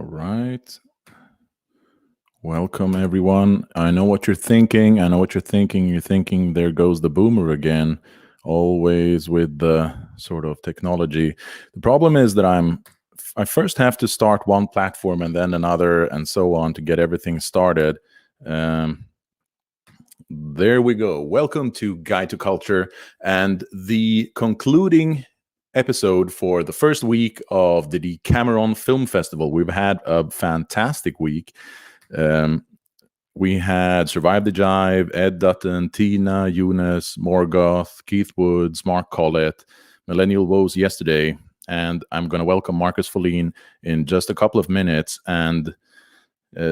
right. Welcome, everyone. I know what you're thinking. You're thinking, there goes the boomer again, always with the sort of technology. The problem is that I first have to start one platform and then another and so on to get everything started. There we go. Welcome to Guide to Culture and the concluding episode for the first week of the Decameron Film Festival. We've had a fantastic week. We had Survive the Jive, Ed Dutton, Tina, Eunice, Morgoth, Keith Woods, Mark Collett, Millennial Woes yesterday, and I'm going to welcome Marcus Follin in just a couple of minutes. And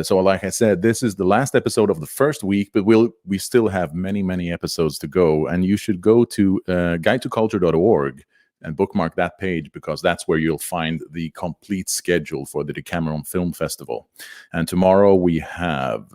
so, like I said, this is the last episode of the first week, but we still have many episodes to go. And you should go to guidetoculture.org and bookmark that page, because that's where you'll find the complete schedule for the Decameron Film Festival. And tomorrow we have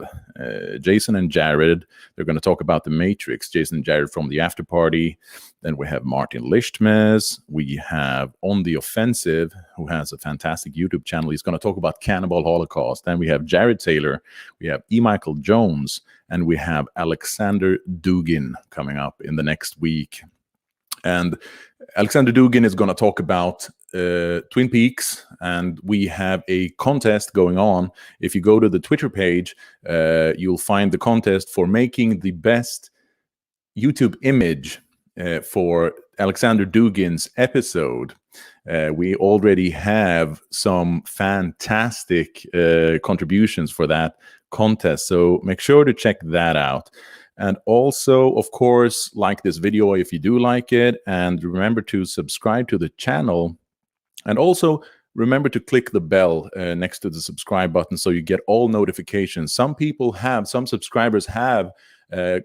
Jason and Jared. They're going to talk about The Matrix. Jason and Jared from the After Party. Then we have Martin Lichtmes. We have On the Offensive, who has a fantastic YouTube channel. He's going to talk about Cannibal Holocaust. Then we have Jared Taylor. We have E. Michael Jones. And we have Alexander Dugin coming up in the next week. And Alexander Dugin is going to talk about Twin Peaks, and we have a contest going on. If you go to the Twitter page, you'll find the contest for making the best YouTube image for Alexander Dugin's episode. We already have some fantastic contributions for that contest, so make sure to check that out. And also, of course, like this video if you do like it, and remember to subscribe to the channel. And also remember to click the bell next to the subscribe button so you get all notifications. Some subscribers have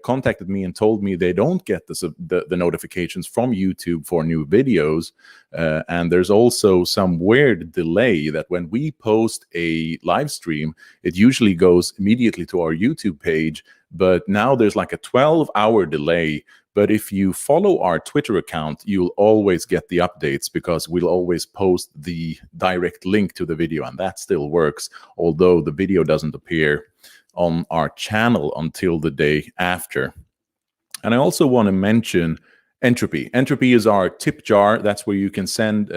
contacted me and told me they don't get the notifications from YouTube for new videos. And there's also some weird delay that when we post a live stream, it usually goes immediately to our YouTube page. But now there's like a 12-hour delay. But if you follow our Twitter account, you'll always get the updates, because we'll always post the direct link to the video, and that still works, although the video doesn't appear on our channel until the day after. And I also want to mention Entropy. Entropy is our tip jar. That's where you can send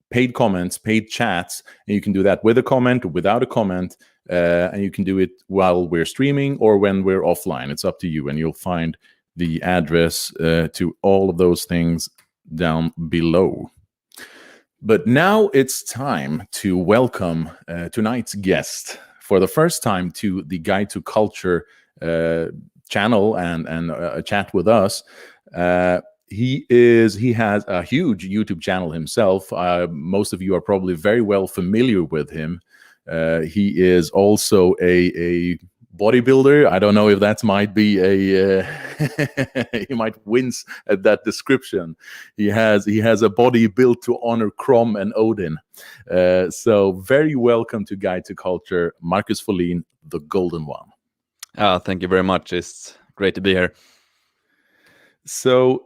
paid comments, paid chats, and you can do that with a comment or without a comment. And you can do it while we're streaming or when we're offline. It's up to you, and you'll find the address to all of those things down below. But now it's time to welcome tonight's guest for the first time to the Guide to Culture channel and a chat with us. He has a huge YouTube channel himself. Most of you are probably very well familiar with him. He is also a bodybuilder. I don't know if that might be he might wince at that description. He has a body built to honor Crom and Odin. So very welcome to Guide to Culture, Marcus Follin, the Golden One. Thank you very much. It's great to be here. So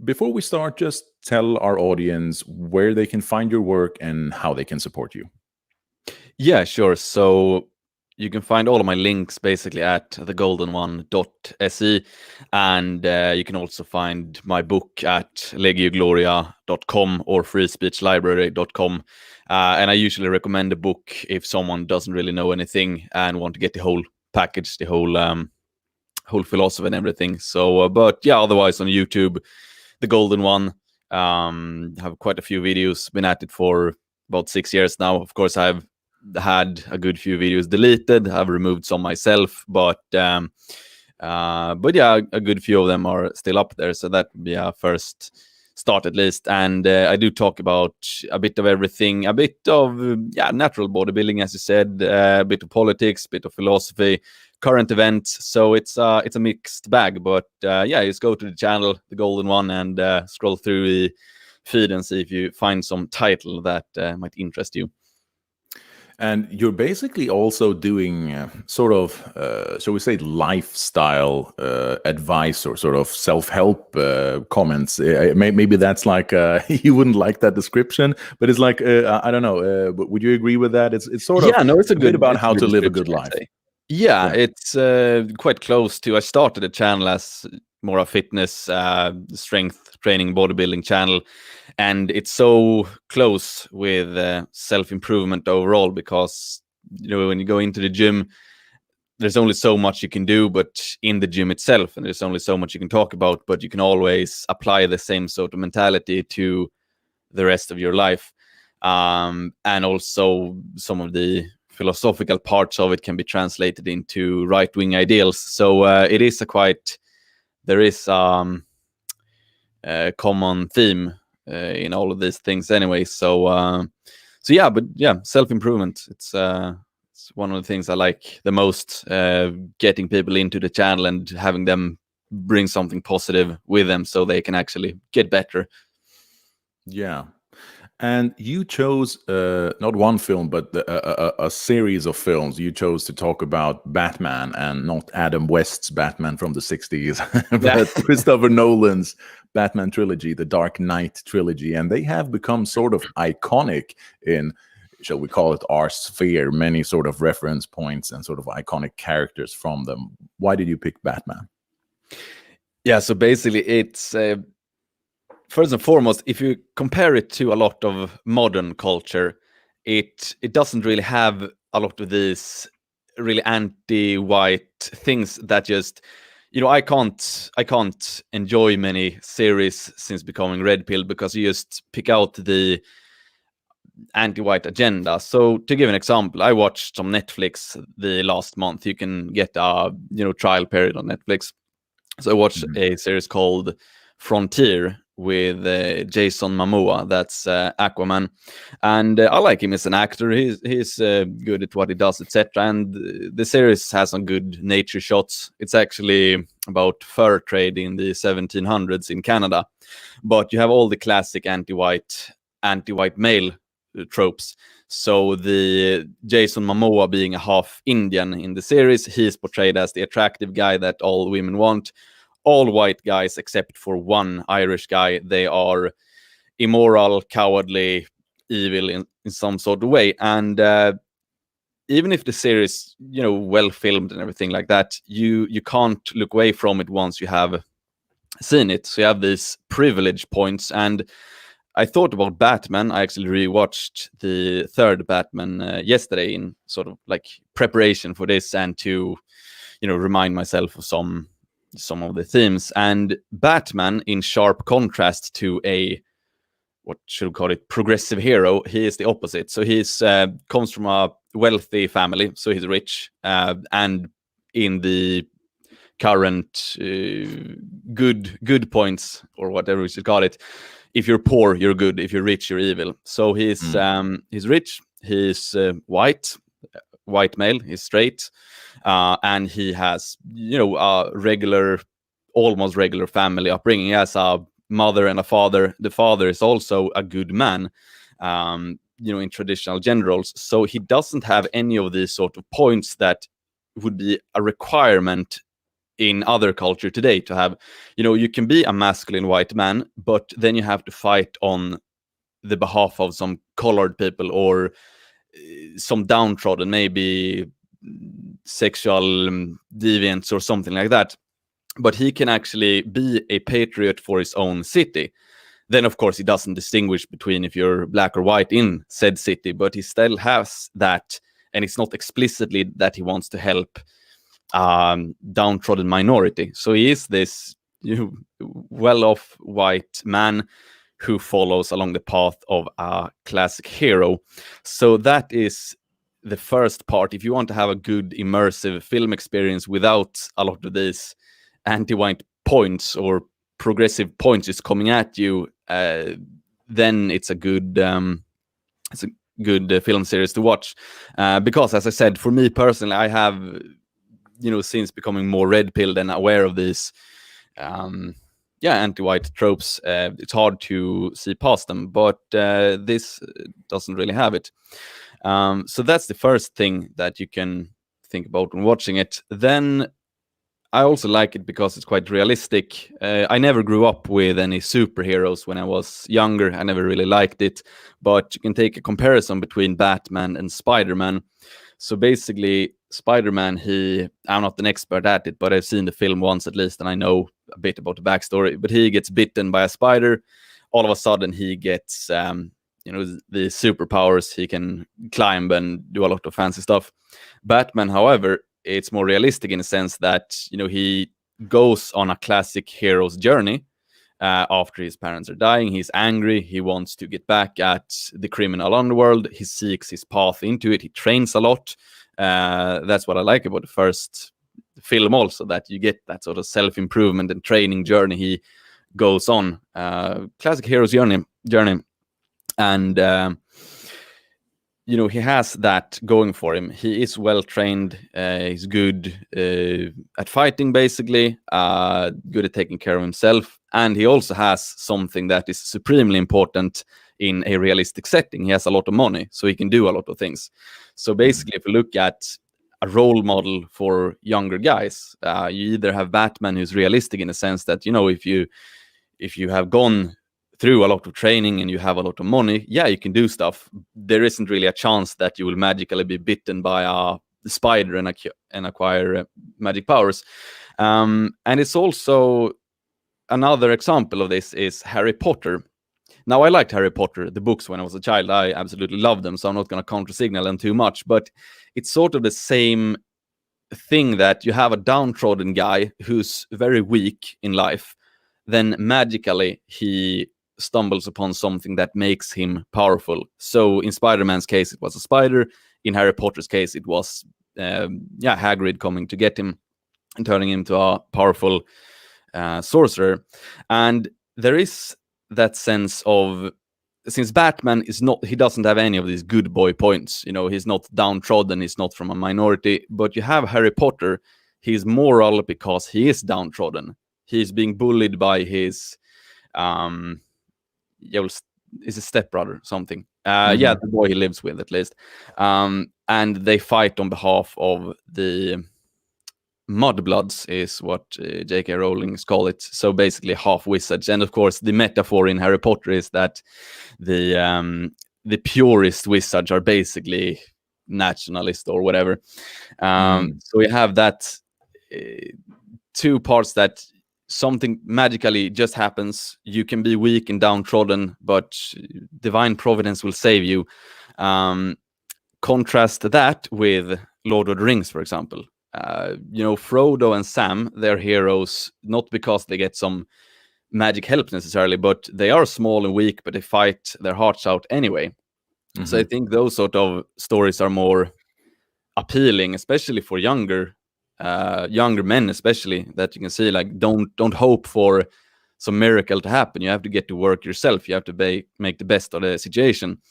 before we start, just tell our audience where they can find your work and how they can support you. Yeah, sure. So you can find all of my links basically at thegoldenone.se, and you can also find my book at legiogloria.com or freespeechlibrary.com. And I usually recommend a book if someone doesn't really know anything and want to get the whole package, the whole philosophy and everything. So, but yeah, otherwise on YouTube, The Golden One, have quite a few videos. Been at it for about 6 years now. Of course, I've had a good few videos deleted. I've removed some myself, but yeah, a good few of them are still up there. So that would be our first start at least. And I do talk about a bit of everything, a bit of natural bodybuilding, as you said, a bit of politics, a bit of philosophy, current events. So it's a mixed bag. But just go to the channel, The Golden One, and scroll through the feed and see if you find some title that might interest you. And you're basically also doing sort of, shall we say, lifestyle advice or sort of self-help comments. Maybe that's like you wouldn't like that description, but it's like I don't know. Would you agree with that? It's sort of No, it's a bit about it's a how good to live a description, good I'd life. say. Yeah, it's quite close to. I started a channel as more a fitness, strength training, bodybuilding channel, and it's so close with self-improvement overall, because when you go into the gym, there's only so much you can do, but in the gym itself, and there's only so much you can talk about, but you can always apply the same sort of mentality to the rest of your life. And also some of the philosophical parts of it can be translated into right-wing ideals. So it is there is a common theme in all of these things anyway. So self-improvement. It's one of the things I like the most, getting people into the channel and having them bring something positive with them so they can actually get better. Yeah. And you chose not one film, but a series of films. You chose to talk about Batman, and not Adam West's Batman from the 60s, but Christopher Nolan's Batman trilogy, the Dark Knight trilogy. And they have become sort of iconic in, shall we call it, our sphere, many sort of reference points and sort of iconic characters from them. Why did you pick Batman? Yeah, so basically it's... first and foremost, if you compare it to a lot of modern culture, it doesn't really have a lot of these really anti-white things that just, I can't enjoy many series since becoming red pill, because you just pick out the anti-white agenda. So to give an example, I watched some Netflix the last month. You can get a trial period on Netflix. So I watched a series called Frontier with Jason Momoa. That's Aquaman, and I like him as an actor. He's good at what he does, etc. And the series has some good nature shots. It's actually about fur trade in the 1700s in Canada, but you have all the classic anti-white male tropes. So the Jason Momoa, being a half Indian in the series, he's portrayed as the attractive guy that all women want. All white guys, except for one Irish guy, they are immoral, cowardly, evil in some sort of way. And even if the series, well filmed and everything like that, you can't look away from it once you have seen it. So you have these privilege points. And I thought about Batman. I actually rewatched the third Batman yesterday in sort of like preparation for this, and to remind myself of some of the themes. And Batman, in sharp contrast to a, what should we call it, progressive hero, he is the opposite. So he's comes from a wealthy family, so he's rich, and in the current good points, or whatever we should call it, if you're poor, you're good. If you're rich, you're evil. So he's rich. He's white male. He's straight, and he has a almost regular family upbringing. He has a mother and a father. The father is also a good man, in traditional gender roles. So he doesn't have any of these sort of points that would be a requirement in other culture today to have. You can be a masculine white man, but then you have to fight on the behalf of some colored people, or some downtrodden, maybe sexual deviants or something like that. But he can actually be a patriot for his own city. Then, of course, he doesn't distinguish between if you're black or white in said city, but he still has that. And it's not explicitly that he wants to help downtrodden minority. So he is this well-off white man who follows along the path of a classic hero. So that is the first part. If you want to have a good immersive film experience without a lot of these anti-white points or progressive points just coming at you, then it's a good film series to watch. Because, as I said, for me personally, I have since becoming more red pilled and aware of these anti-white tropes. It's hard to see past them, but this doesn't really have it. So that's the first thing that you can think about when watching it. Then I also like it because it's quite realistic. I never grew up with any superheroes when I was younger. I never really liked it. But you can take a comparison between Batman and Spider-Man. So basically, Spider-Man, I'm not an expert at it, but I've seen the film once at least, and I know a bit about the backstory. But he gets bitten by a spider. All of a sudden, he gets the superpowers. He can climb and do a lot of fancy stuff. Batman, however, it's more realistic in the sense that he goes on a classic hero's journey after his parents are dying. He's angry. He wants to get back at the criminal underworld. He seeks his path into it. He trains a lot. That's what I like about the first film also, that you get that sort of self-improvement and training journey he goes on. Classic hero's journey. And he has that going for him. He is well trained. He's good at fighting, basically, good at taking care of himself. And he also has something that is supremely important in a realistic setting. He has a lot of money, so he can do a lot of things. So basically, if you look at a role model for younger guys, you either have Batman, who's realistic in the sense that, if you have gone through a lot of training and you have a lot of money, you can do stuff. There isn't really a chance that you will magically be bitten by a spider and acquire magic powers. And it's also another example of this is Harry Potter. Now, I liked Harry Potter, the books, when I was a child. I absolutely loved them, so I'm not going to counter-signal them too much. But it's sort of the same thing, that you have a downtrodden guy who's very weak in life. Then magically he stumbles upon something that makes him powerful. So in Spider-Man's case, it was a spider. In Harry Potter's case, it was Hagrid coming to get him and turning him into a powerful sorcerer. And there is that sense of, since Batman he doesn't have any of these good boy points. He's not downtrodden, he's not from a minority. But you have Harry Potter, he's moral because he is downtrodden. He's being bullied by his is a stepbrother, something. The boy he lives with, at least. And they fight on behalf of the Mudbloods, is what J.K. Rowling's call it. So basically half wizards. And of course, the metaphor in Harry Potter is that the purest wizards are basically nationalist or whatever. So we have that two parts, that something magically just happens. You can be weak and downtrodden, but divine providence will save you. Contrast that with Lord of the Rings, for example. Frodo and Sam, they're heroes not because they get some magic help necessarily, but they are small and weak, but they fight their hearts out anyway. So I think those sort of stories are more appealing, especially for younger men, especially, that you can see, like, don't hope for some miracle to happen. You have to get to work yourself. You have to make the best of the situation.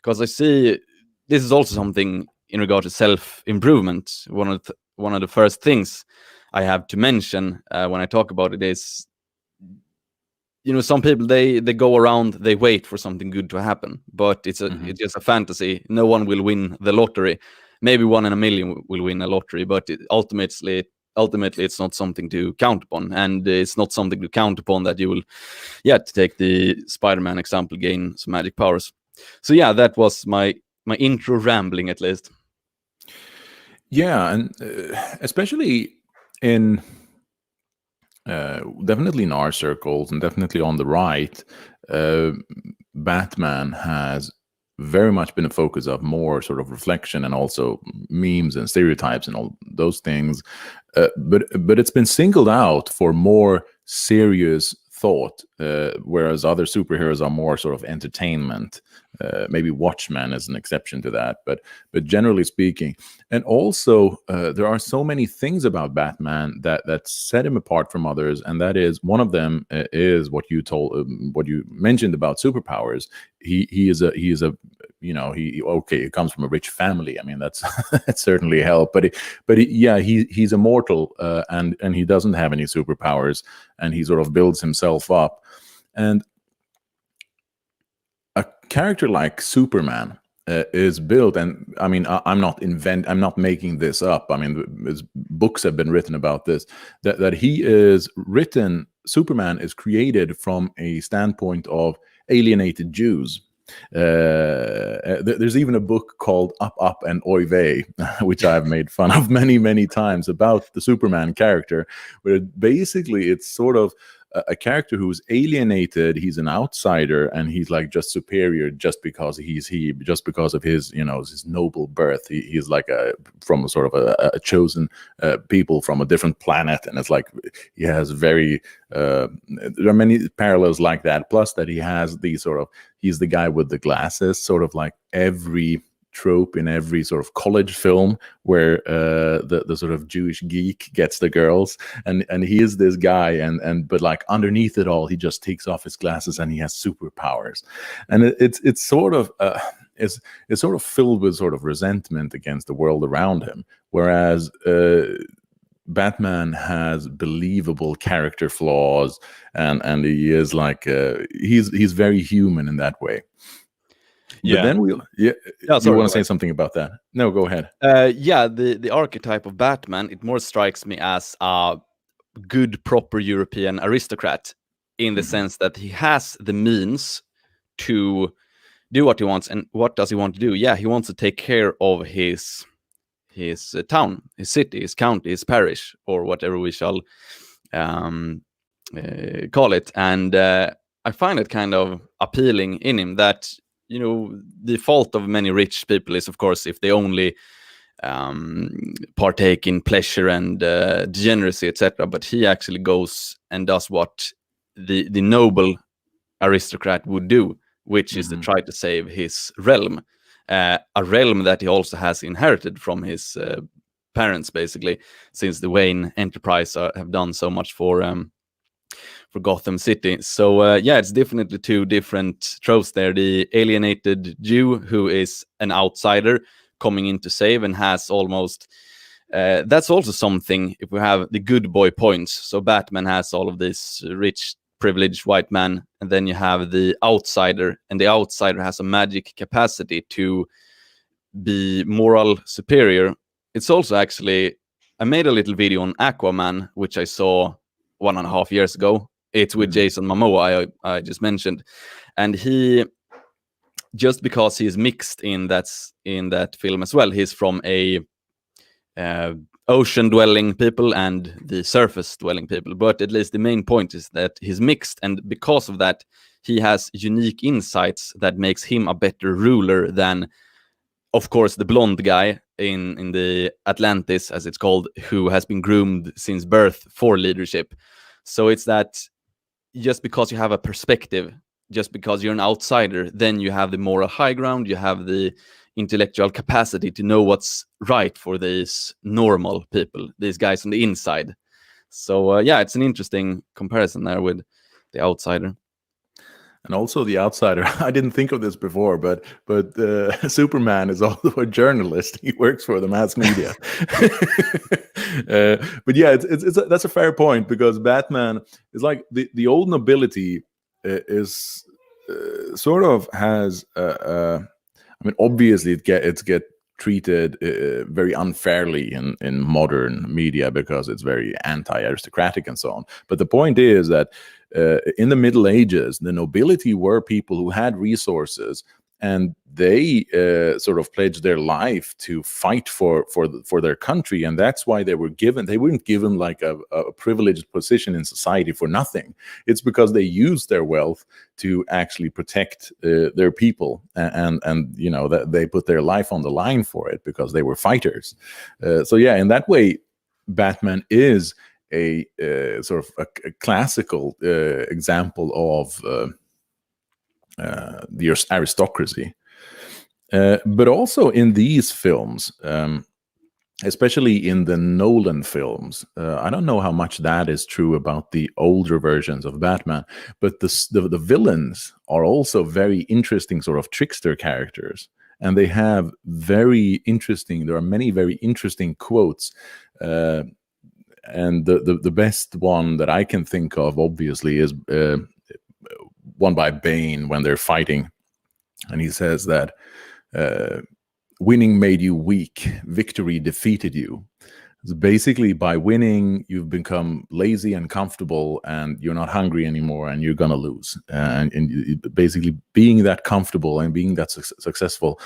Because I see this is also something in regard to self-improvement. One of the first things I have to mention when I talk about it is, some people, they go around, they wait for something good to happen, but it's just a fantasy. No one will win the lottery. Maybe 1 in a million will win a lottery, but ultimately it's not something to count upon, and it's not something to count upon that you will, to take the Spider-Man example, gain some magic powers. So that was my intro rambling, at least. Yeah, and especially in definitely in our circles and definitely on the right, Batman has very much been a focus of more sort of reflection and also memes and stereotypes and all those things. But it's been singled out for more serious thought, whereas other superheroes are more sort of entertainment. Maybe Watchmen is an exception to that, but generally speaking, and also there are so many things about Batman that set him apart from others, and that is one of them is what you mentioned about superpowers. He is a he comes from a rich family. I mean, that's that certainly helped. But he's immortal, and he doesn't have any superpowers, and he sort of builds himself up. And a character like Superman is built, and I mean, I'm not making this up. I mean, books have been written about this. That he is written. Superman is created from a standpoint of alienated Jews. There's even a book called Up, Up and Oy Vey, which I've made fun of many times, about the Superman character, where basically it's sort of a character who's alienated. He's an outsider, and he's like just superior just because just because of his his noble birth. He's like from a sort of a chosen people from a different planet, and it's like he has very there are many parallels like that. Plus that he has these sort of, he's the guy with the glasses, sort of like every trope in every sort of college film where the sort of Jewish geek gets the girls, and he is this guy, and but like underneath it all, he just takes off his glasses and he has superpowers, and it's sort of it's sort of filled with sort of resentment against the world around him, whereas Batman has believable character flaws, and he is like he's very human in that way. Yeah. But then you want to say something about that? No, go ahead. The archetype of Batman, it more strikes me as a good, proper European aristocrat, in the sense that he has the means to do what he wants. And what does he want to do? Yeah, he wants to take care of his town, his city, his county, his parish, or whatever we shall call it. And I find it kind of appealing in him that, the fault of many rich people is, of course, if they only partake in pleasure and degeneracy, etc. But he actually goes and does what the noble aristocrat would do, which is to try to save his realm, a realm that he also has inherited from his parents, basically, since the Wayne Enterprise have done so much for Gotham City. So it's definitely two different tropes there. The alienated Jew who is an outsider coming in to save, and has almost that's also something, if we have the good boy points. So Batman has all of this rich, privileged white man, and then you have the outsider, and the outsider has a magic capacity to be moral superior. It's also actually, I made a little video on Aquaman, which I saw 1.5 years ago. It's with Jason Momoa, I just mentioned, and he, just because he's mixed in that film as well, he's from a ocean dwelling people and the surface dwelling people, but at least the main point is that he's mixed, and because of that he has unique insights that makes him a better ruler than, of course, the blonde guy in the Atlantis, as it's called, who has been groomed since birth for leadership. So it's that just because you have a perspective, just because you're an outsider, then you have the moral high ground, you have the intellectual capacity to know what's right for these normal people, these guys on the inside. So it's an interesting comparison there with the outsider. And also the outsider, I didn't think of this before, but Superman is also a journalist. He works for the mass media. But yeah, that's a fair point, because Batman is like the old nobility is sort of has. I mean, obviously it's get treated very unfairly in modern media, because it's very anti-aristocratic and so on. But the point is that in the Middle Ages, the nobility were people who had resources, and they sort of pledged their life to fight for their country, and that's why they weren't given like a privileged position in society for nothing. It's because they used their wealth to actually protect their people, and that they put their life on the line for it, because they were fighters. So yeah, in that way, Batman is a sort of a classical example of the aristocracy. But also in these films, especially in the Nolan films. I don't know how much that is true about the older versions of Batman, but the villains are also very interesting sort of trickster characters. And they have very interesting, there are many very interesting quotes. And the best one that I can think of, obviously, is one by Bane when they're fighting. And he says that winning made you weak, victory defeated you. So basically, by winning, you've become lazy and comfortable, and you're not hungry anymore, and you're gonna lose. And basically, being that comfortable and being that successful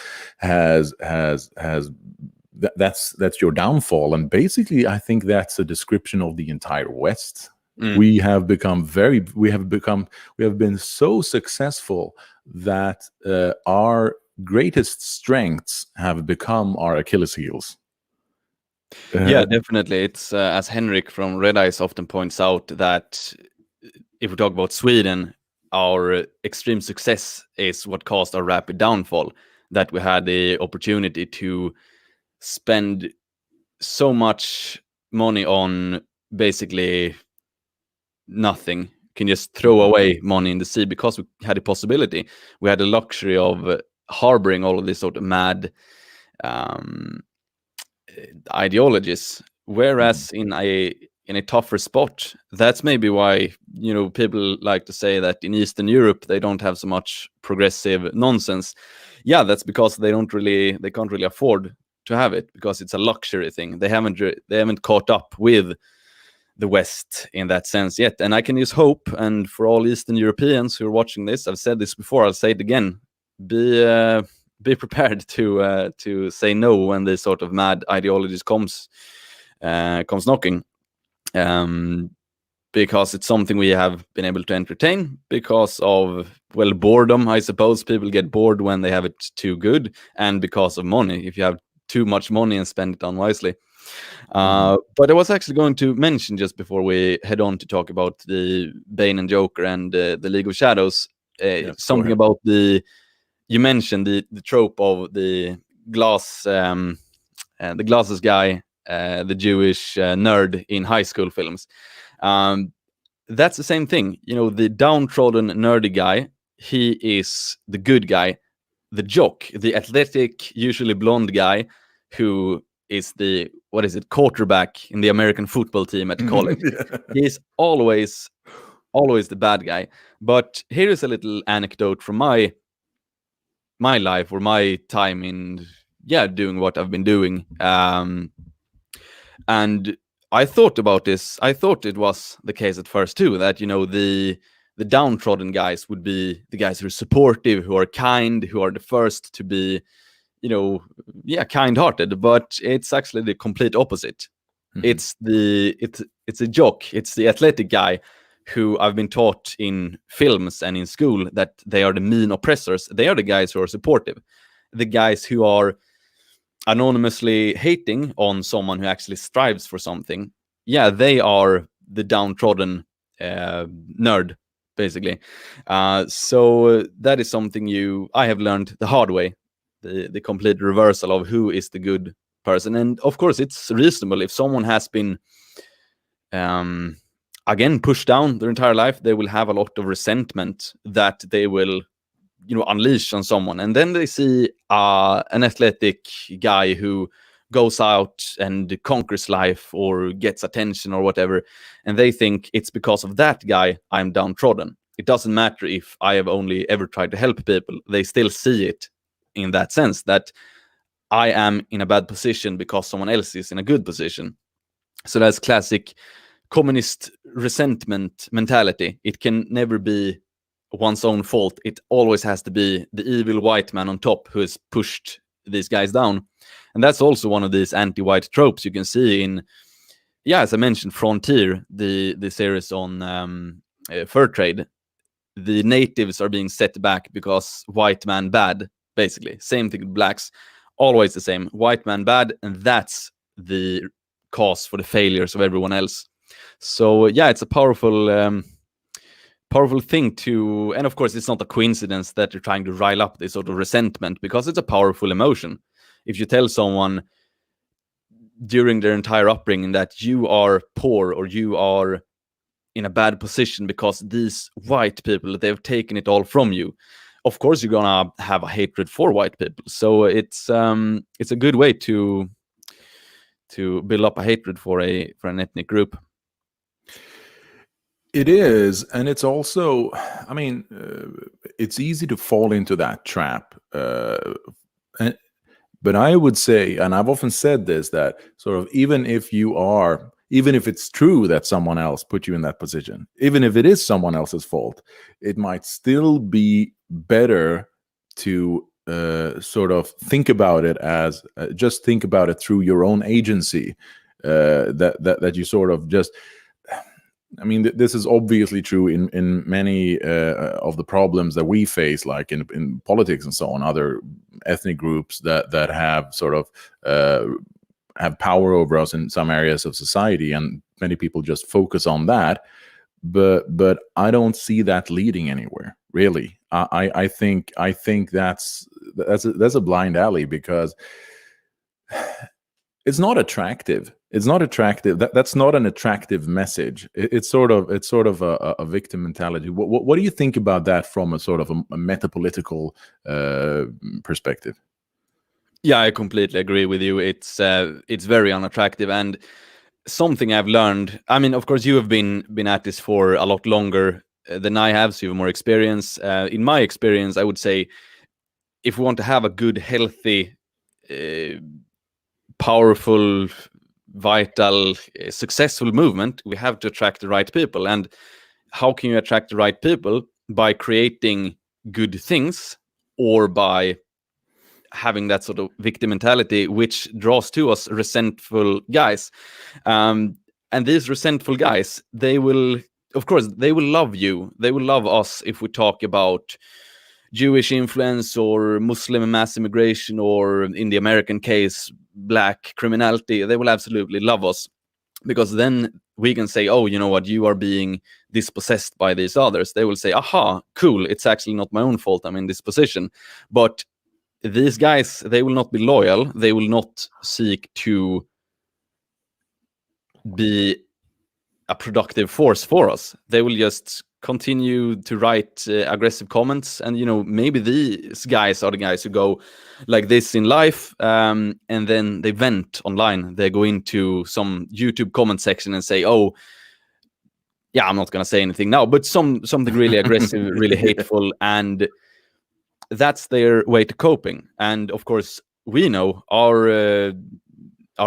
that's your downfall. And basically, I think that's a description of the entire West. We have been so successful that our greatest strengths have become our Achilles heels. Yeah, definitely. It's as Henrik from Red Eyes often points out, that if we talk about Sweden, our extreme success is what caused our rapid downfall. That we had the opportunity to spend so much money on basically nothing. Can just throw away money in the sea because we had the possibility. We had the luxury of harboring all of these sort of mad ideologies, whereas in a tougher spot, that's maybe why, you know, people like to say that in Eastern Europe they don't have so much progressive nonsense. Yeah, that's because they can't really afford to have it, because it's a luxury thing. They haven't caught up with the West in that sense yet. And I can just hope, and for all Eastern Europeans who are watching this, I've said this before, I'll say it again, be prepared to say no when this sort of mad ideologies comes knocking, because it's something we have been able to entertain because of, well, boredom, I suppose. People get bored when they have it too good, and because of money, if you have too much money and spend it unwisely. But I was actually going to mention, just before we head on to talk about the Bane and Joker and the League of Shadows, something about you mentioned the trope of the glasses guy, the Jewish nerd in high school films. That's the same thing. You know, the downtrodden nerdy guy, he is the good guy. The jock, the athletic, usually blonde guy, who is the, quarterback in the American football team at college. He's always the bad guy. But here is a little anecdote from my life, or my time in doing what I've been doing. And I thought about this. I thought it was the case at first too, that, you know, the downtrodden guys would be the guys who are supportive, who are kind, who are the first to be, you know, kind-hearted. But it's actually the complete opposite. It's a jock. It's the athletic guy who I've been taught in films and in school that they are the mean oppressors. They are the guys who are supportive. The guys who are anonymously hating on someone who actually strives for something. Yeah, they are the downtrodden nerd, basically. So that is something I have learned the hard way. The complete reversal of who is the good person. And of course, it's reasonable if someone has been again pushed down their entire life. They will have a lot of resentment that they will, you know, unleash on someone. And then they see an athletic guy who goes out and conquers life or gets attention or whatever, and they think it's because of that guy I'm downtrodden. It doesn't matter if I have only ever tried to help people. They still see it in that sense, that I am in a bad position because someone else is in a good position. So that's classic communist resentment mentality. It can never be one's own fault. It always has to be the evil white man on top who has pushed these guys down. And that's also one of these anti-white tropes you can see in, as I mentioned, Frontier, the series on fur trade. The natives are being set back because white man bad, basically. Same thing with blacks. Always the same. White man bad, and that's the cause for the failures of everyone else. So it's a powerful thing to, and of course it's not a coincidence that you're trying to rile up this sort of resentment, because it's a powerful emotion. If you tell someone, during their entire upbringing that you are poor or you are in a bad position because these white people, they've taken it all from you. Of course, you're gonna have a hatred for white people. So it's a good way to build up a hatred for an ethnic group. It is, and it's also, I mean, it's easy to fall into that trap. But I would say, and I've often said this, that sort of even if it's true that someone else put you in that position, even if it is someone else's fault, it might still be better to sort of think about it as just think about it through your own agency. That you sort of just. I mean, this is obviously true in many of the problems that we face, like in politics and so on. Other ethnic groups that have sort of have power over us in some areas of society, and many people just focus on that. But I don't see that leading anywhere, really. I think that's a blind alley, because it's not attractive. It's not attractive. That's not an attractive message. It's sort of a victim mentality. What do you think about that from a sort of a metapolitical perspective? Yeah, I completely agree with you. It's very unattractive, and something I've learned. I mean, of course, you have been at this for a lot longer than I have, so you have more experience. In my experience, I would say, if we want to have a good, healthy, powerful, vital, successful movement, we have to attract the right people. And how can you attract the right people? By creating good things, or by having that sort of victim mentality, which draws to us resentful guys. And these resentful guys, they will love you. They will love us if we talk about Jewish influence or Muslim mass immigration, or in the American case, black criminality. They will absolutely love us, because then we can say, oh, you know what, you are being dispossessed by these others. They will say, aha, cool, it's actually not my own fault I'm in this position. But these guys, they will not be loyal. They will not seek to be a productive force for us. They will just continue to write aggressive comments, and maybe these guys are the guys who go like this in life, and then they vent online. They go into some YouTube comment section and say, oh yeah, I'm not gonna say anything now, but something really aggressive, really hateful, and that's their way to coping. And of course, we know our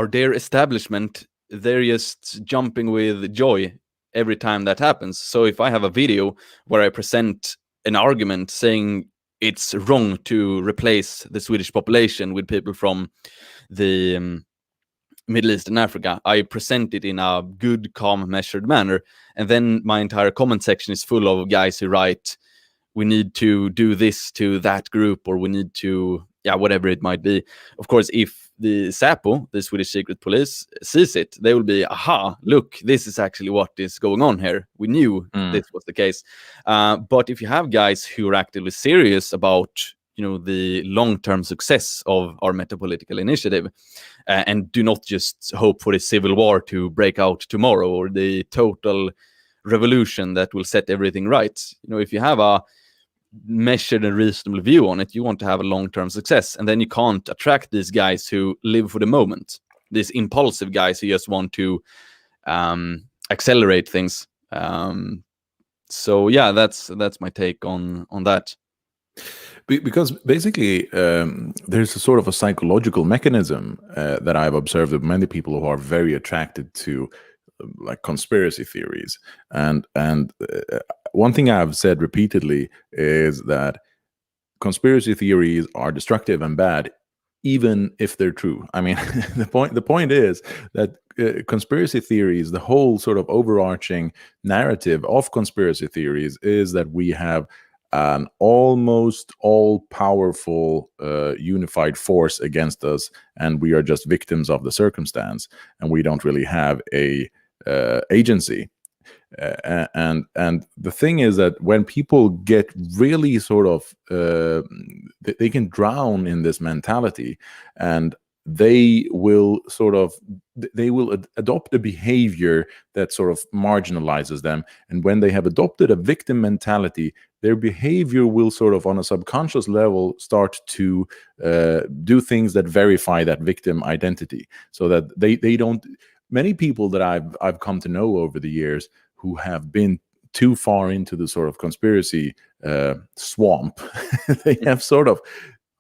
dear establishment, they're just jumping with joy every time that happens. So if I have a video where I present an argument saying it's wrong to replace the Swedish population with people from the Middle East and Africa, I present it in a good, calm, measured manner. And then my entire comment section is full of guys who write, we need to do this to that group, or we need to, whatever it might be. Of course, if the Säpo, the Swedish secret police, sees it, they will be, aha, look, this is actually what is going on here. We knew this was the case. But if you have guys who are actively serious about, the long-term success of our metapolitical initiative, and do not just hope for a civil war to break out tomorrow, or the total revolution that will set everything right. If you have a measured and reasonable view on it, you want to have a long-term success, and then you can't attract these guys who live for the moment, these impulsive guys who just want to accelerate things. So yeah, that's my take on that. Because basically, there's a sort of a psychological mechanism that I've observed of many people who are very attracted to like conspiracy theories, and one thing I've said repeatedly is that conspiracy theories are destructive and bad, even if they're true. I mean, the point is that conspiracy theories, the whole sort of overarching narrative of conspiracy theories, is that we have an almost all-powerful unified force against us, and we are just victims of the circumstance, and we don't really have a agency. And the thing is that when people get really sort of they can drown in this mentality, and they will adopt a behavior that sort of marginalizes them. And when they have adopted a victim mentality, their behavior will sort of on a subconscious level start to do things that verify that victim identity, so that they don't. Many people that I've come to know over the years who have been too far into the sort of conspiracy swamp,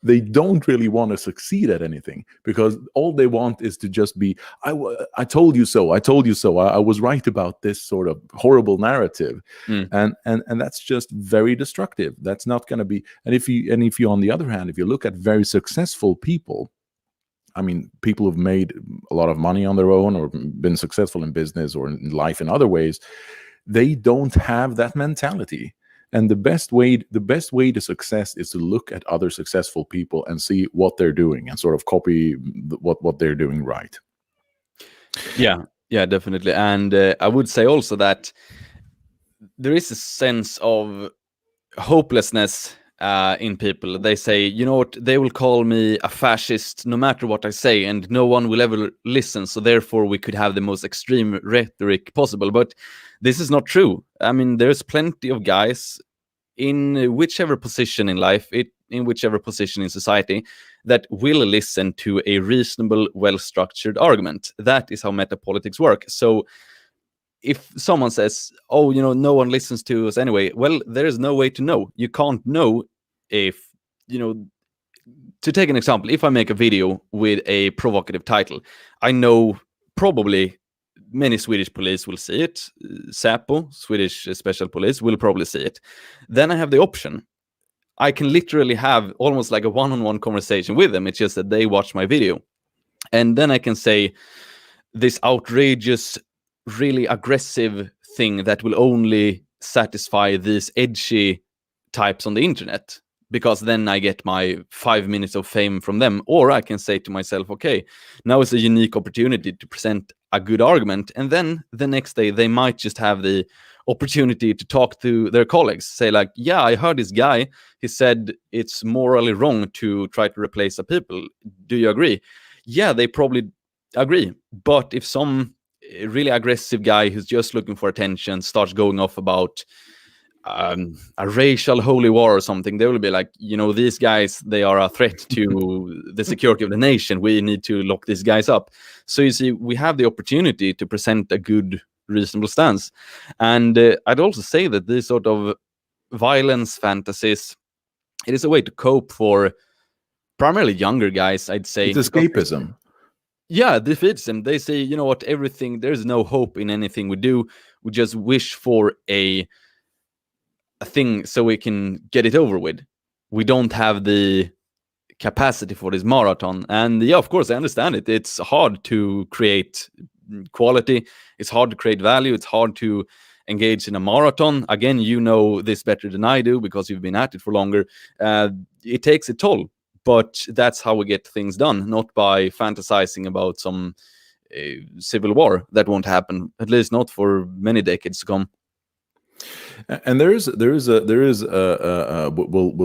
they don't really want to succeed at anything, because all they want is to just be, I told you so, I was right about this sort of horrible narrative. And that's just very destructive. That's not going to be. And if you on the other hand, if you look at very successful people, I mean, people who've made a lot of money on their own or been successful in business or in life in other ways, they don't have that mentality. And the best way to success is to look at other successful people and see what they're doing and sort of copy what they're doing right. Yeah, definitely. And I would say also that there is a sense of hopelessness in people. They say, you know what, they will call me a fascist no matter what I say, and no one will ever listen. So therefore we could have the most extreme rhetoric possible. But this is not true. I mean, there's plenty of guys in whichever position in life, in whichever position in society, that will listen to a reasonable, well-structured argument. That is how metapolitics work. So if someone says, oh, you know, no one listens to us anyway, well, there is no way to know. You can't know if, you know, to take an example, if I make a video with a provocative title, I know probably many Swedish police will see it. Säpo, Swedish Special Police, will probably see it. Then I have the option. I can literally have almost like a one-on-one conversation with them. It's just that they watch my video. And then I can say this outrageous, really aggressive thing that will only satisfy these edgy types on the internet, because then I get my 5 minutes of fame from them. Or I can say to myself, okay, now is a unique opportunity to present a good argument. And then the next day they might just have the opportunity to talk to their colleagues, say like, yeah, I heard this guy, he said it's morally wrong to try to replace a people. Do you agree? Yeah, they probably agree. But if some really aggressive guy who's just looking for attention starts going off about a racial holy war or something, they will be like, you know, these guys, they are a threat to the security of the nation. We need to lock these guys up. So you see, we have the opportunity to present a good, reasonable stance. And I'd also say that these sort of violence fantasies, it is a way to cope for primarily younger guys, I'd say. It's escapism. Yeah, defeatism. They say, you know what, everything, there's no hope in anything we do. We just wish for a thing so we can get it over with. We don't have the capacity for this marathon. And yeah, of course, I understand it. It's hard to create quality. It's hard to create value. It's hard to engage in a marathon. Again, you know this better than I do because you've been at it for longer. It takes a toll, but that's how we get things done, not by fantasizing about some civil war that won't happen, at least not for many decades to come. And we'll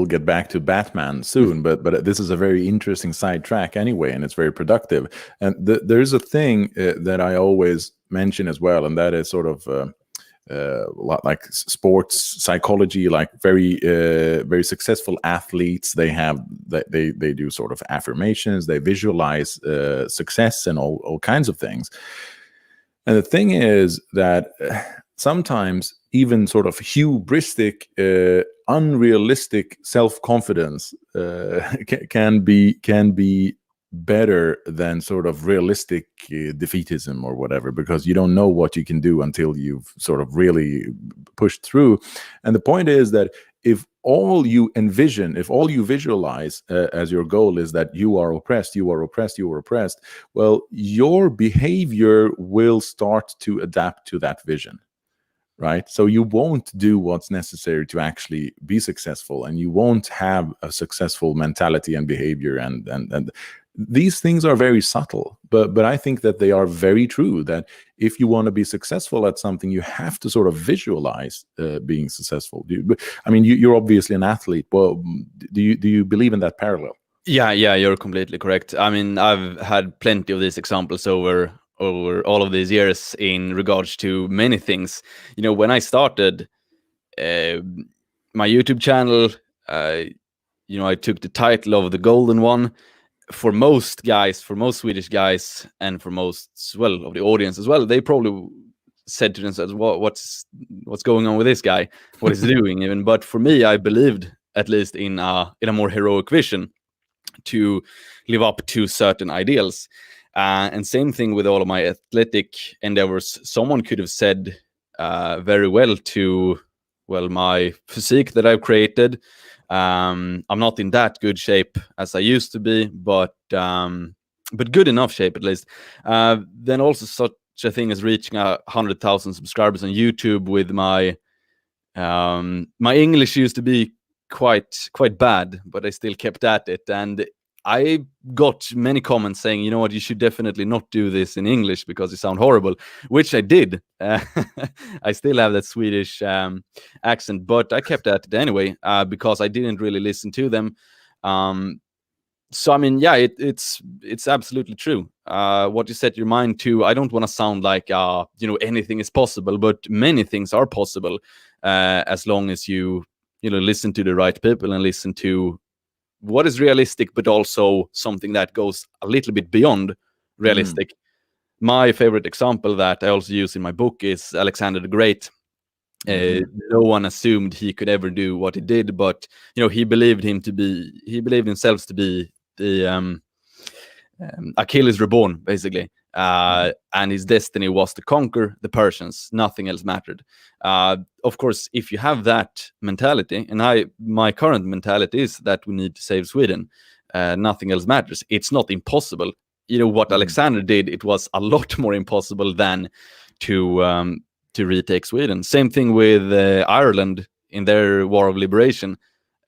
get back to Batman soon, but this is a very interesting sidetrack anyway, and it's very productive. And there's a thing that I always mention as well, and that is sort of like sports psychology. Like very successful athletes, they do sort of affirmations, they visualize success and all kinds of things. And the thing is that sometimes even sort of hubristic, unrealistic self-confidence can be better than sort of realistic defeatism or whatever, because you don't know what you can do until you've sort of really pushed through. And the point is that if all you visualize as your goal is that you are oppressed, well, your behavior will start to adapt to that vision. Right? So you won't do what's necessary to actually be successful, and you won't have a successful mentality and behavior. And these things are very subtle, but I think that they are very true, that if you want to be successful at something, you have to sort of visualize being successful. I mean, you're obviously an athlete. Well, do you believe in that parallel? Yeah, you're completely correct. I mean, I've had plenty of these examples over all of these years in regards to many things. When I started uh, my YouTube channel, uh, I took the title of the golden one. For most guys, for most Swedish guys, and for most, well, of the audience as well, they probably said to themselves, what's going on with this guy? What is he doing even? But for me, I believed at least in a more heroic vision to live up to certain ideals. And same thing with all of my athletic endeavors. Someone could have said very well to, well, my physique that I've created. I'm not in that good shape as I used to be, but good enough shape at least. Then also such a thing as reaching 100,000 subscribers on YouTube with my English used to be quite bad, but I still kept at it. And I got many comments saying, you know what, you should definitely not do this in English because you sound horrible, which I did. I still have that Swedish accent, but I kept at it anyway because I didn't really listen to them. So I mean, yeah, it's absolutely true. What you set your mind to, I don't want to sound like anything is possible, but many things are possible as long as you listen to the right people and listen to what is realistic, but also something that goes a little bit beyond realistic. My favorite example that I also use in my book is Alexander the Great. No one assumed he could ever do what he did, but he believed himself to be the Achilles reborn, basically. And his destiny was to conquer the Persians. Nothing else mattered. Of course, if you have that mentality, and my current mentality is that we need to save Sweden. Nothing else matters. It's not impossible. What Alexander did, it was a lot more impossible than to retake Sweden. Same thing with Ireland in their War of Liberation.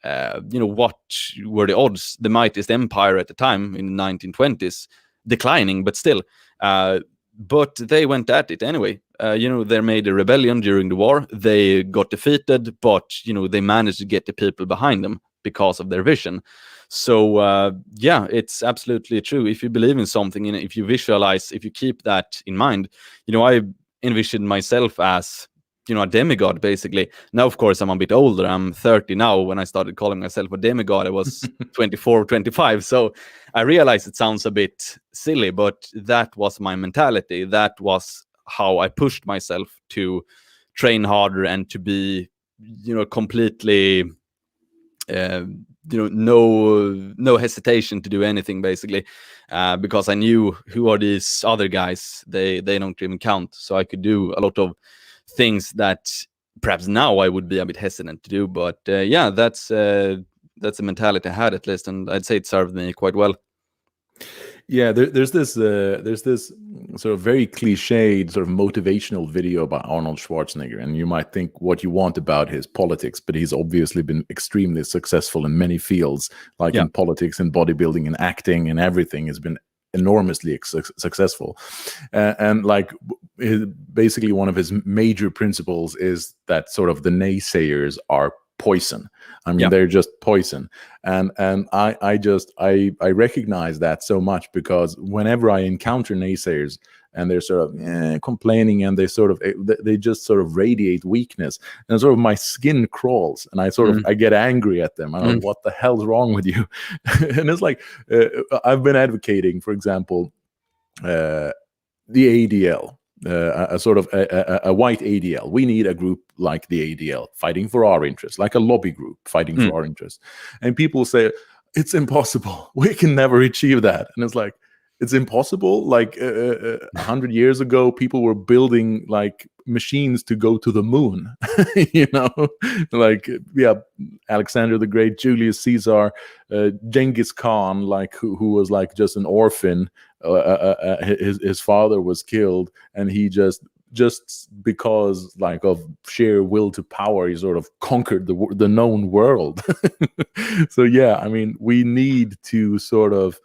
What were the odds? The mightiest empire at the time in the 1920s, declining, but still. But they went at it anyway. They made a rebellion during the war. They got defeated, but they managed to get the people behind them because of their vision. So yeah, it's absolutely true. If you believe in something, and if you visualize, if you keep that in mind, I envisioned myself as a demigod, basically. Now, of course, I'm a bit older. I'm 30 now. When I started calling myself a demigod, I was 24, 25. So I realize it sounds a bit silly, but that was my mentality. That was how I pushed myself to train harder and to be, completely, no hesitation to do anything, basically, because I knew who are these other guys. They don't even count. So I could do a lot of things that perhaps now I would be a bit hesitant to do, but yeah, that's a mentality I had, at least, and I'd say it served me quite well. Yeah, there's this sort of very cliched sort of motivational video about Arnold Schwarzenegger, and you might think what you want about his politics, but he's obviously been extremely successful in many fields, like in politics and bodybuilding and acting and everything. Has been enormously successful, and like basically one of his major principles is that sort of the naysayers are poison. I mean, they're just poison, and I recognize that so much, because whenever I encounter naysayers and they're sort of complaining, and they just sort of radiate weakness, and sort of my skin crawls, and I get angry at them. I don't know, what the hell's wrong with you? And it's like I've been advocating, for example, the ADL. A sort of a white ADL. We need a group like the ADL fighting for our interests, like a lobby group fighting for our interests. And people say, it's impossible. We can never achieve that. And it's like, it's impossible. Like 100 years ago, people were building like machines to go to the moon. Like, Alexander the Great, Julius Caesar, Genghis Khan, like who was like just an orphan. His father was killed, and he just because like of sheer will to power, he sort of conquered the known world. So yeah, I mean, we need to sort of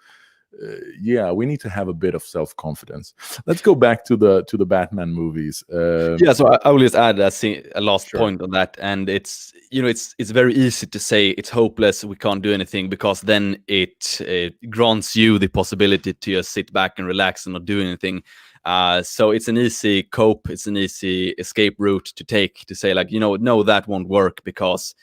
yeah, we need to have a bit of self-confidence. Let's go back to the Batman movies. Yeah, so I will just add a last Sure. point on that, and it's it's very easy to say it's hopeless, we can't do anything, because then it grants you the possibility to just sit back and relax and not do anything. So it's an easy cope, it's an easy escape route to take, to say, like, no, that won't work, because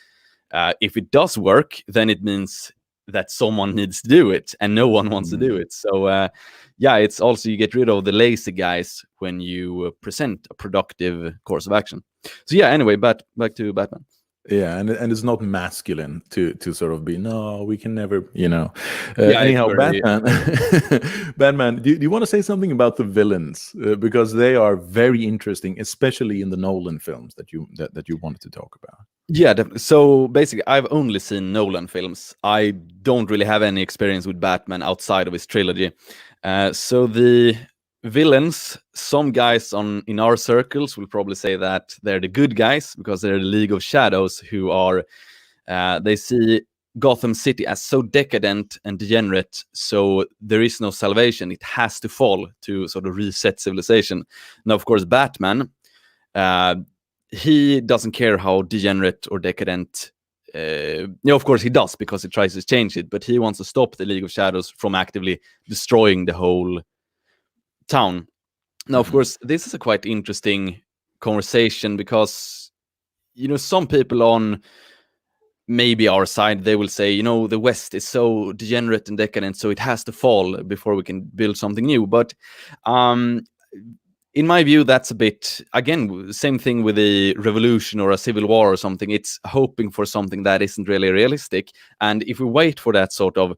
if it does work, then it means that someone needs to do it, and no one wants to do it. So yeah, it's also, you get rid of the lazy guys when you present a productive course of action. So yeah, anyway, back to Batman. Yeah, and it's not masculine to sort of be, no, we can never, Yeah, anyhow, very, Batman. Batman, do you want to say something about the villains, because they are very interesting, especially in the Nolan films that you wanted to talk about? Yeah, definitely. So basically, I've only seen Nolan films. I don't really have any experience with Batman outside of his trilogy. So the villains, some guys in our circles will probably say that they're the good guys, because they're the League of Shadows, who are they see Gotham City as so decadent and degenerate, so there is no salvation. It has to fall to sort of reset civilization. Now, of course, Batman, he doesn't care how degenerate or decadent. Of course he does, because he tries to change it, but he wants to stop the League of Shadows from actively destroying the whole town. Now, of course, this is a quite interesting conversation, because some people on maybe our side, they will say, the West is so degenerate and decadent, so it has to fall before we can build something new. But in my view, that's a bit, again, same thing with a revolution or a civil war or something. It's hoping for something that isn't really realistic. And if we wait for that sort of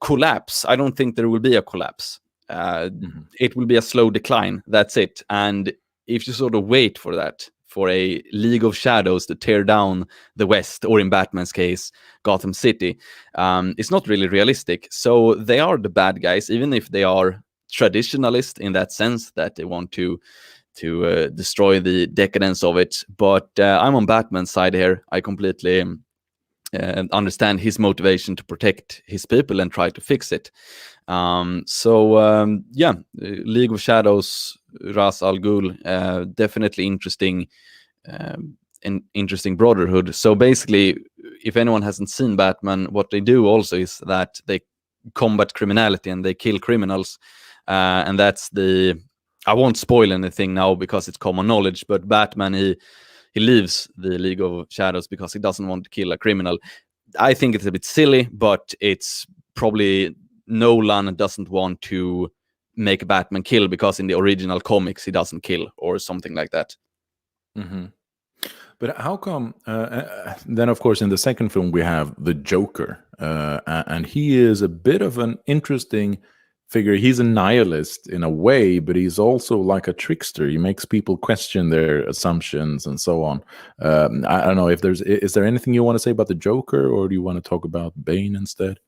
collapse, I don't think there will be a collapse. It will be a slow decline. That's it. And if you sort of wait for that, for a League of Shadows to tear down the West, or in Batman's case, Gotham City, it's not really realistic. So they are the bad guys, even if they are traditionalist in that sense, that they want to destroy the decadence of it. But I'm on Batman's side here. I completely understand his motivation to protect his people and try to fix it. Yeah, League of Shadows, Ra's al Ghul, definitely interesting, an interesting brotherhood. So basically, if anyone hasn't seen Batman, what they do also is that they combat criminality and they kill criminals. And that's I won't spoil anything now because it's common knowledge, but Batman, he leaves the League of Shadows because he doesn't want to kill a criminal. I think it's a bit silly, but it's probably Nolan doesn't want to make Batman kill, because in the original comics he doesn't kill, or something like that. But how come then, of course, in the second film we have the Joker, and he is a bit of an interesting figure. He's a nihilist in a way, but he's also like a trickster. He makes people question their assumptions and so on. I don't know if is there anything you want to say about the Joker, or do you want to talk about Bane instead?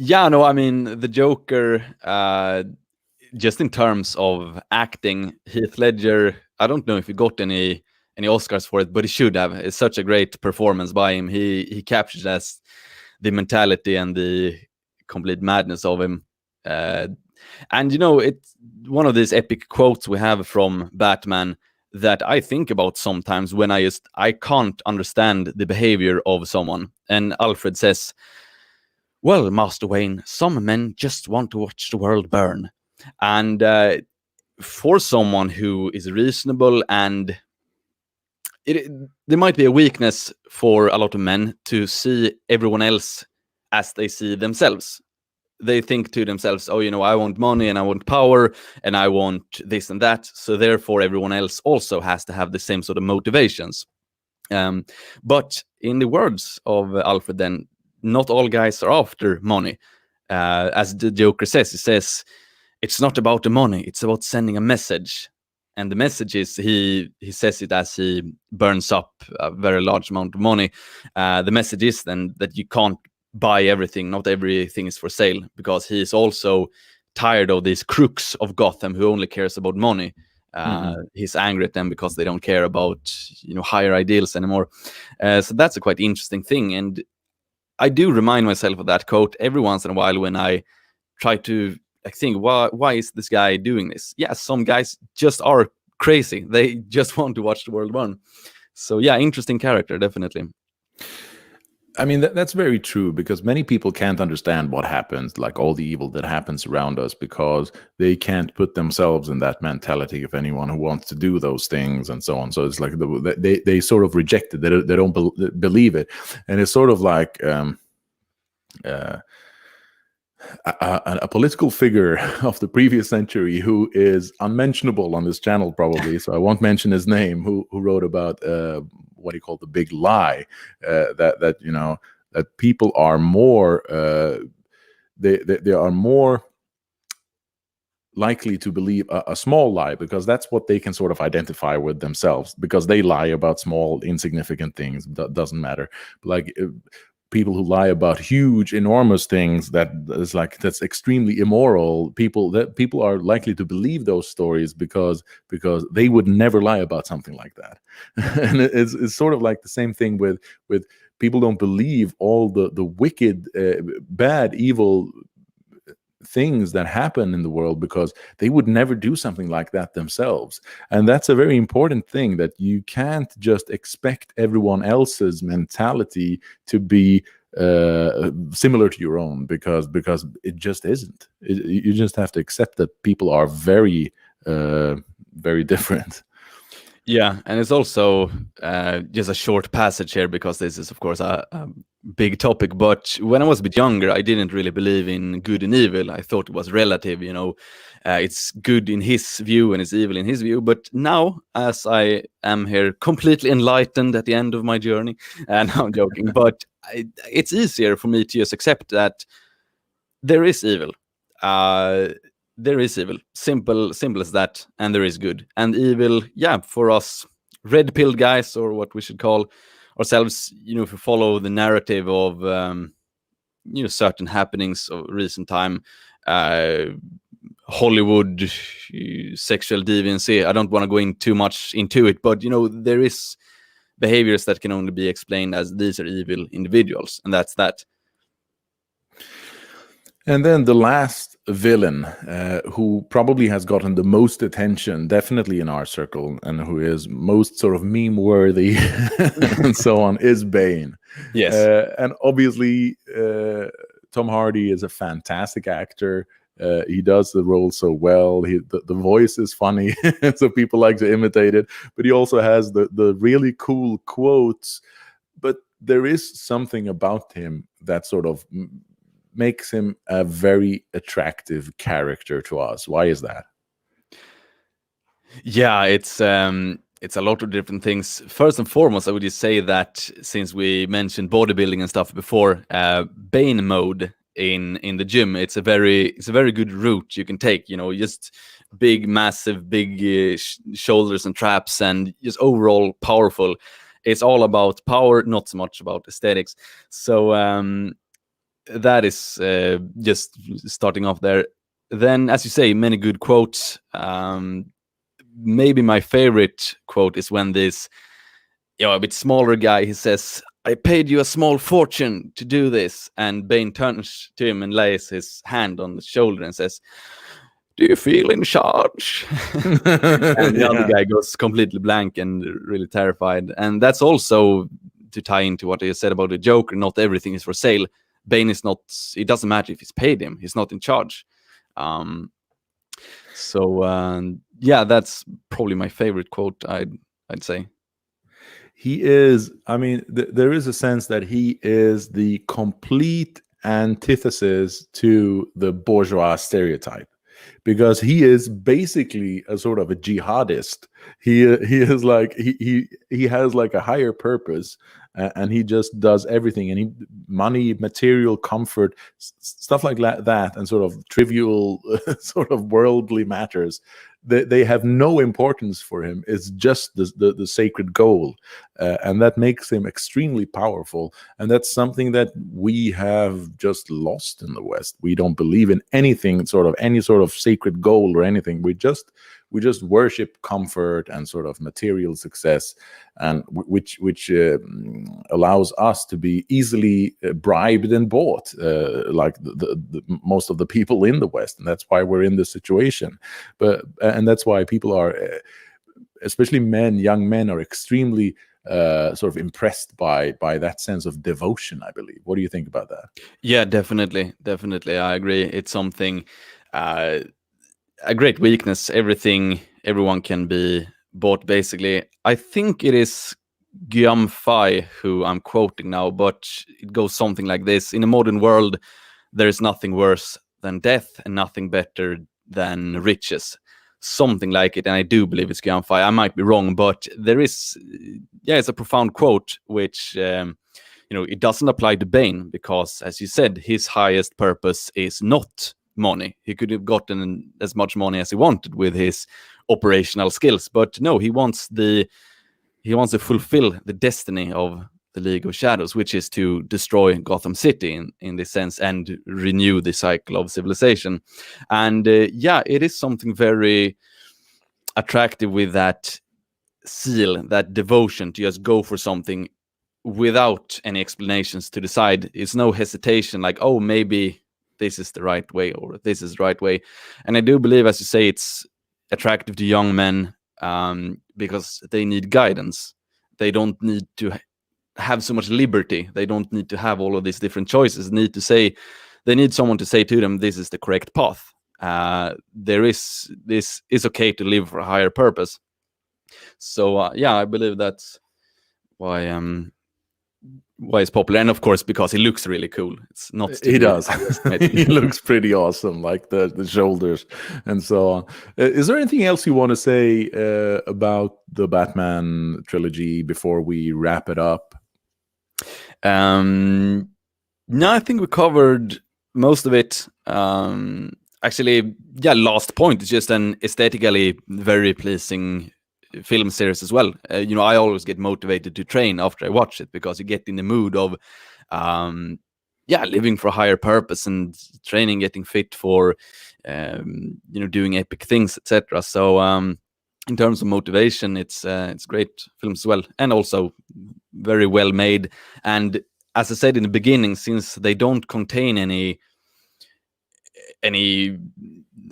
Yeah, no, I mean, the Joker, just in terms of acting, Heath Ledger, I don't know if he got any Oscars for it, but he should have. It's such a great performance by him. He captures the mentality and the complete madness of him. And it's one of these epic quotes we have from Batman that I think about sometimes when I can't understand the behavior of someone. And Alfred says, "Well, Master Wayne, some men just want to watch the world burn." And for someone who is reasonable, and there might be a weakness for a lot of men to see everyone else as they see themselves. They think to themselves, oh, I want money and I want power and I want this and that. So therefore, everyone else also has to have the same sort of motivations. But in the words of Alfred, then, not all guys are after money. As the Joker says, he says, it's not about the money, it's about sending a message. And the message is, he says it as he burns up a very large amount of money. The message is then that you can't buy everything, not everything is for sale, because he is also tired of these crooks of Gotham who only cares about money. He's angry at them because they don't care about higher ideals anymore. So that's a quite interesting thing. And I do remind myself of that quote every once in a while when I try to think, why is this guy doing this? Yeah, some guys just are crazy. They just want to watch the world burn. So yeah, interesting character, definitely. I mean, that's very true, because many people can't understand what happens, like all the evil that happens around us, because they can't put themselves in that mentality of anyone who wants to do those things and so on. So it's like they sort of reject it. They don't believe it. And it's sort of like a political figure of the previous century who is unmentionable on this channel, probably, so I won't mention his name, who wrote about what he called the big lie, that you know, that people are more they are more likely to believe a small lie, because that's what they can sort of identify with themselves, because they lie about small insignificant things. Doesn't matter. Like people who lie about huge, enormous things that's extremely immoral. People are likely to believe those stories because they would never lie about something like that. And it's sort of like the same thing with people don't believe all the wicked, bad, evil things that happen in the world, because they would never do something like that themselves. And that's a very important thing, that you can't just expect everyone else's mentality to be similar to your own, because it just isn't. You just have to accept that people are very very different. Yeah, and it's also just a short passage here, because this is, of course, a big topic. But when I was a bit younger, I didn't really believe in good and evil. I thought it was relative, it's good in his view and it's evil in his view. But now, as I am here completely enlightened at the end of my journey, and I'm joking, but it's easier for me to just accept that there is evil. There is evil, simple as that, and there is good. And evil, yeah, for us red pill guys, or what we should call ourselves, if we follow the narrative of certain happenings of recent time, Hollywood, sexual deviancy. I don't want to go in too much into it, but there is behaviors that can only be explained as these are evil individuals, and that's that. And then the last villain, who probably has gotten the most attention, definitely in our circle, and who is most sort of meme-worthy and so on, is Bane. Yes. And obviously, Tom Hardy is a fantastic actor. He does the role so well. The voice is funny, so people like to imitate it. But he also has the really cool quotes. But there is something about him that sort of makes him a very attractive character to us. Why is that? Yeah, it's a lot of different things. First and foremost, I would just say that since we mentioned bodybuilding and stuff before, Bane mode in the gym, it's a very good route you can take. Just big, massive, big shoulders and traps, and just overall powerful. It's all about power, not so much about aesthetics. So that is just starting off there. Then, as you say, many good quotes. Maybe my favorite quote is when this a bit smaller guy, he says, "I paid you a small fortune to do this," and Bane turns to him and lays his hand on the shoulder and says, "Do you feel in charge?" And the other guy goes completely blank and really terrified. And that's also to tie into what you said about the Joker. Not everything is for sale. Bane is not. It doesn't matter if he's paid him. He's not in charge. Yeah, that's probably my favorite quote. I'd say. He is. I mean, there is a sense that he is the complete antithesis to the bourgeois stereotype, because he is basically a sort of a jihadist. He is like he has like a higher purpose, and he just does everything. And money, material, comfort, stuff like that, and sort of trivial, sort of worldly matters they have no importance for him. It's just the sacred goal, and that makes him extremely powerful. And that's something that we have just lost in the West. We don't believe in anything, any sort of sacred goal or anything. We just worship comfort and sort of material success, and which allows us to be easily bribed and bought, like the most of the people in the West, and that's why we're in this situation. And that's why people are, especially young men, are extremely sort of impressed by that sense of devotion, I believe. What do you think about that? Yeah, definitely, I agree. It's something. A great weakness. Everyone can be bought, basically. I think it is Guillaume Fay who I'm quoting now, but it goes something like this: in a modern world, there is nothing worse than death and nothing better than riches. Something like it, and I do believe it's Guillaume Fay. I might be wrong, but there is, it's a profound quote, which it doesn't apply to Bane, because, as you said, his highest purpose is not money. He could have gotten as much money as he wanted with his operational skills, but no, he wants to fulfill the destiny of the League of Shadows, which is to destroy Gotham City in this sense and renew the cycle of civilization. And it is something very attractive with that zeal, that devotion to just go for something without any explanations to decide. It's no hesitation, like, oh, maybe this is the right way, or this is the right way. And I do believe, as you say, it's attractive to young men because they need guidance. They don't need to have so much liberty. They don't need to have all of these different choices. They need someone to say to them, this is the correct path. This is okay to live for a higher purpose. So I believe that's why it's popular. And of course, because he looks really cool. It's not he does. He looks pretty awesome, like the shoulders and so on. Is there anything else you want to say about the Batman trilogy before we wrap it up? No, I think we covered most of it. Actually, last point is just an aesthetically very pleasing film series as well. I always get motivated to train after I watch it, because you get in the mood of living for a higher purpose and training, getting fit for doing epic things, etc. So in terms of motivation, it's great films as well, and also very well made. And as I said in the beginning, since they don't contain any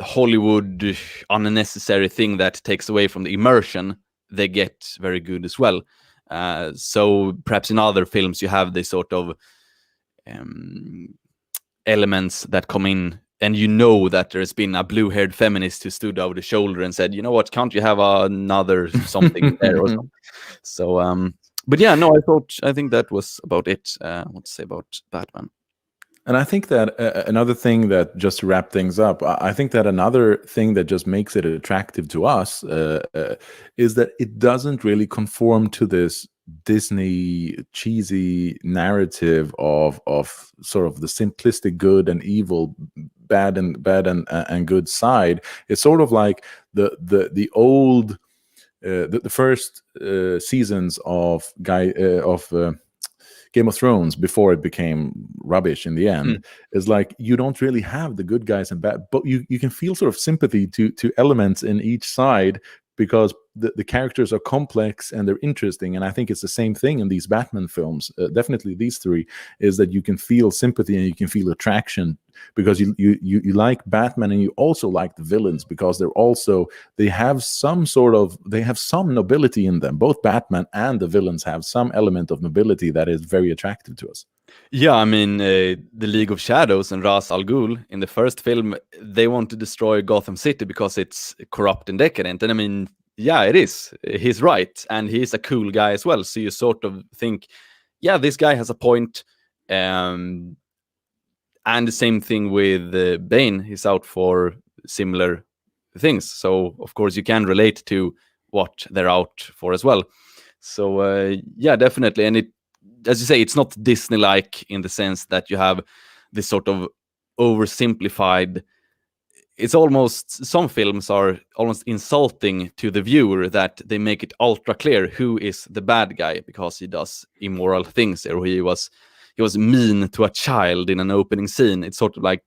Hollywood unnecessary thing that takes away from the immersion, they get very good as well. So perhaps in other films you have this sort of elements that come in, and that there's been a blue-haired feminist who stood over the shoulder and said, you know what, can't you have another something there or something? So but I think that was about it. What to say about Batman. And I think that another thing that, just to wrap things up, I think that another thing that just makes it attractive to us is that it doesn't really conform to this Disney cheesy narrative of sort of the simplistic good and evil, bad and good side. It's sort of like the old the first seasons of Game of Thrones, before it became rubbish in the end, is like you don't really have the good guys and bad, but you can feel sort of sympathy to elements in each side, because the characters are complex and they're interesting. And I think it's the same thing in these Batman films. Definitely these three, is that you can feel sympathy and you can feel attraction, because you like Batman, and you also like the villains, because they have some nobility in them. Both Batman and the villains have some element of nobility that is very attractive to us. Yeah, I mean, the League of Shadows and Ra's al Ghul in the first film, they want to destroy Gotham City because it's corrupt and decadent. And I mean, yeah, it is. He's right. And he's a cool guy as well. So you sort of think, yeah, this guy has a point. And the same thing with Bane. He's out for similar things. So, of course, you can relate to what they're out for as well. So, definitely. And it, as you say, it's not Disney-like in the sense that you have this sort of oversimplified it's almost, some films are almost insulting to the viewer that they make it ultra clear who is the bad guy because he does immoral things, or he was mean to a child in an opening scene. It's sort of like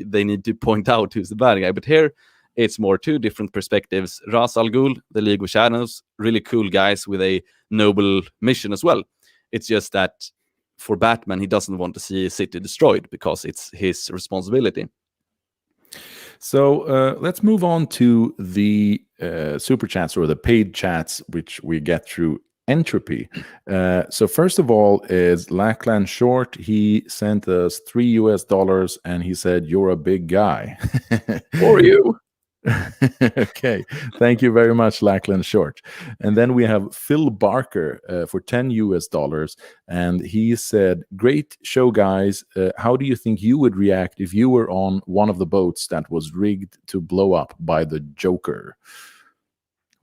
they need to point out who's the bad guy. But here it's more two different perspectives. Ra's al Ghul, the League of Shadows, really cool guys with a noble mission as well. It's just that for Batman, he doesn't want to see a city destroyed because it's his responsibility. So let's move on to the super chats, or the paid chats, which we get through Entropy. So first of all is Lackland Short. He sent us $3 and he said, "You're a big guy." For you. Okay, thank you very much, Lackland Short. And then we have Phil Barker for $10, and he said, "Great show, guys. How do you think you would react if you were on one of the boats that was rigged to blow up by the Joker?"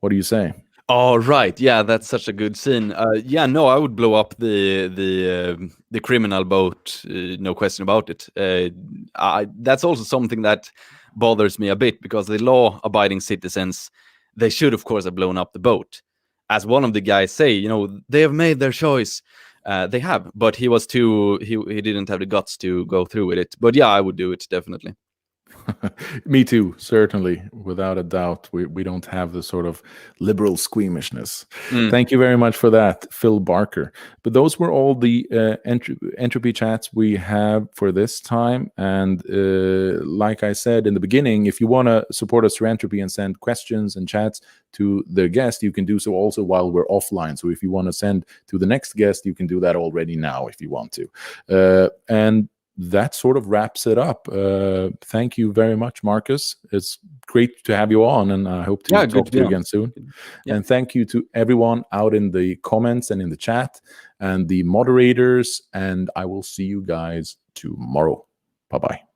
What do you say? Oh, right. Yeah, that's such a good scene. Yeah, no, I would blow up the criminal boat, no question about it. That's also something that bothers me a bit, because the law-abiding citizens, they should, of course, have blown up the boat. As one of the guys say, they have made their choice. They have, but he didn't have the guts to go through with it. But yeah, I would do it, definitely. Me too, certainly, without a doubt. We don't have the sort of liberal squeamishness. Thank you very much for that, Phil Barker. But those were all the entropy chats we have for this time. And like I said in the beginning, if you want to support us through Entropy and send questions and chats to the guest, you can do so also while we're offline. So if you want to send to the next guest, you can do that already now if you want to. And that sort of wraps it up. Thank you very much, Marcus. It's great to have you on, and I hope to talk to you again soon. Yeah. And thank you to everyone out in the comments and in the chat, and the moderators, and I will see you guys tomorrow. Bye-bye.